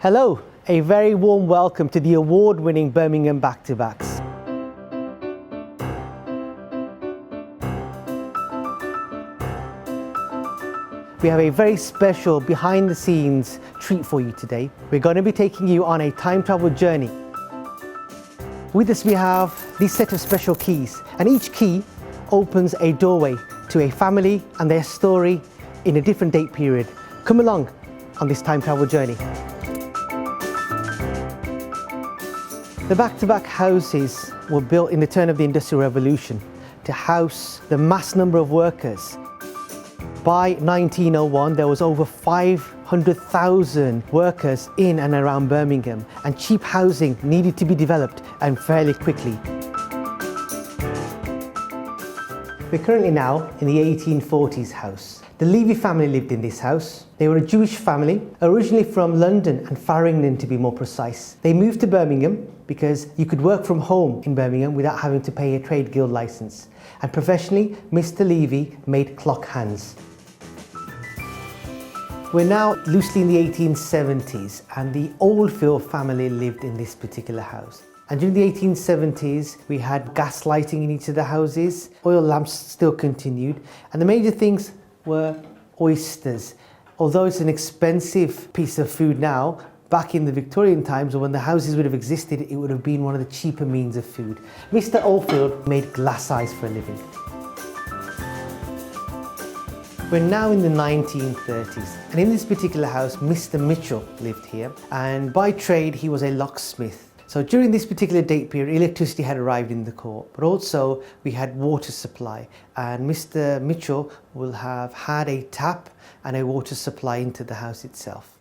Hello, a very warm welcome to the award-winning Birmingham Back-to-Backs. We have a very special behind-the-scenes treat for you today. We're going to be taking you on a time travel journey. With us we have this set of special keys, and each key opens a doorway to a family and their story in a different date period. Come along on this time travel journey. The back-to-back houses were built in the turn of the Industrial Revolution to house the mass number of workers. By 1901, there was over 500,000 workers in and around Birmingham, and cheap housing needed to be developed, and fairly quickly. We're currently now in the 1840s house. The Levy family lived in this house. They were a Jewish family, originally from London and Farringdon to be more precise. They moved to Birmingham because you could work from home in Birmingham without having to pay a trade guild licence. And professionally, Mr. Levy made clock hands. We're now loosely in the 1870s, and the Oldfield family lived in this particular house. And during the 1870s, we had gas lighting in each of the houses, oil lamps still continued, and the major things were oysters. Although it's an expensive piece of food now, back in the Victorian times, or when the houses would have existed, it would have been one of the cheaper means of food. Mr. Oldfield made glass eyes for a living. We're now in the 1930s, and in this particular house, Mr. Mitchell lived here, and by trade he was a locksmith. So during this particular date period, electricity had arrived in the court, but also we had water supply, and Mr. Mitchell will have had a tap and a water supply into the house itself.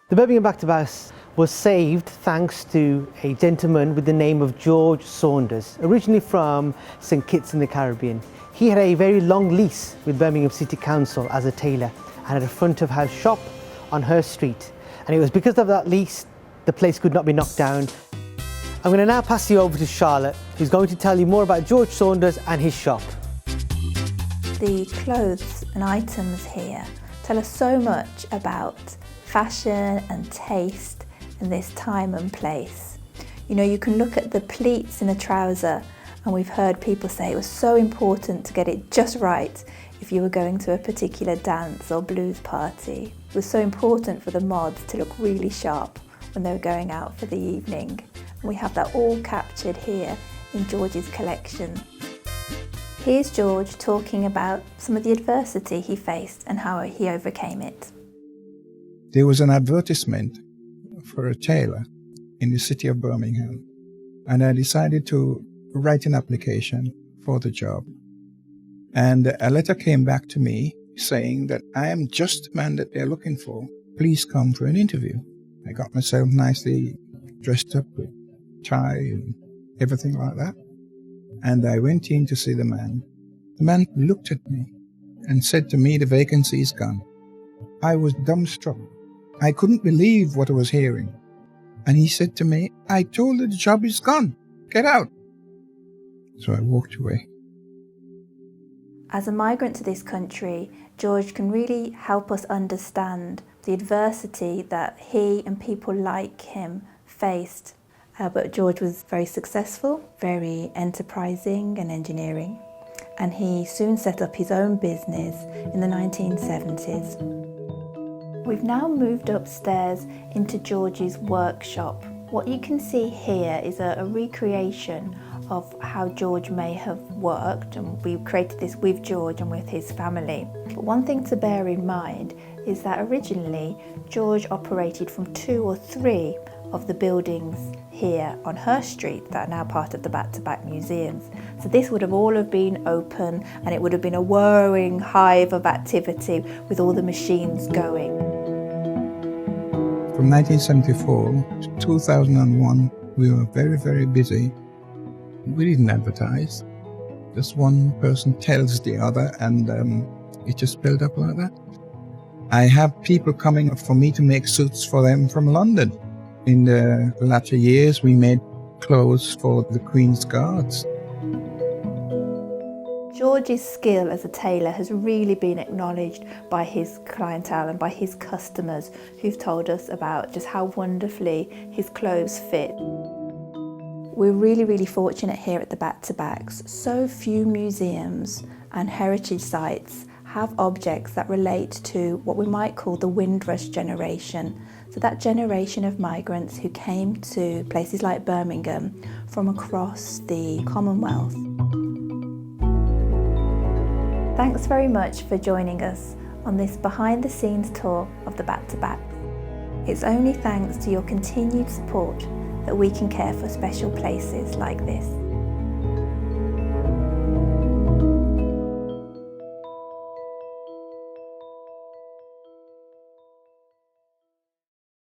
The Birmingham Back-to-Backs was saved thanks to a gentleman with the name of George Saunders, originally from St Kitts in the Caribbean. He had a very long lease with Birmingham City Council as a tailor and had a front of house shop on her street. And it was because of that lease the place could not be knocked down. I'm going to now pass you over to Charlotte, who's going to tell you more about George Saunders and his shop. The clothes and items here tell us so much about fashion and taste in this time and place. You know, you can look at the pleats in a trouser, and we've heard people say it was so important to get it just right if you were going to a particular dance or blues party. It was so important for the mods to look really sharp when they were going out for the evening. And we have that all captured here in George's collection. Here's George talking about some of the adversity he faced and how he overcame it. There was an advertisement for a tailor in the city of Birmingham, and I decided to write an application for the job. And a letter came back to me saying that I am just the man that they're looking for. Please come for an interview. I got myself nicely dressed up with tie and everything like that. And I went in to see the man. The man looked at me and said to me, "The vacancy is gone." I was dumbstruck. I couldn't believe what I was hearing. And he said to me, "I told you the job is gone. Get out." So I walked away. As a migrant to this country, George can really help us understand the adversity that he and people like him faced. But George was very successful, very enterprising and engineering, and he soon set up his own business in the 1970s. We've now moved upstairs into George's workshop. What you can see here is a recreation of how George may have worked, and we created this with George and with his family. But one thing to bear in mind is that originally George operated from 2 or 3 of the buildings here on Her Street that are now part of the Back-to-Back museums. So this would have all have been open, and it would have been a whirring hive of activity with all the machines going. From 1974 to 2001, we were very, very busy. We didn't advertise. Just one person tells the other, and it just built up like that. I have people coming for me to make suits for them from London. In the latter years, we made clothes for the Queen's Guards. George's skill as a tailor has really been acknowledged by his clientele and by his customers, who've told us about just how wonderfully his clothes fit. We're really fortunate here at the Back-to-Backs. So few museums and heritage sites have objects that relate to what we might call the Windrush generation. So that generation of migrants who came to places like Birmingham from across the Commonwealth. Thanks very much for joining us on this behind-the-scenes tour of the Back-to-Backs. It's only thanks to your continued support that we can care for special places like this.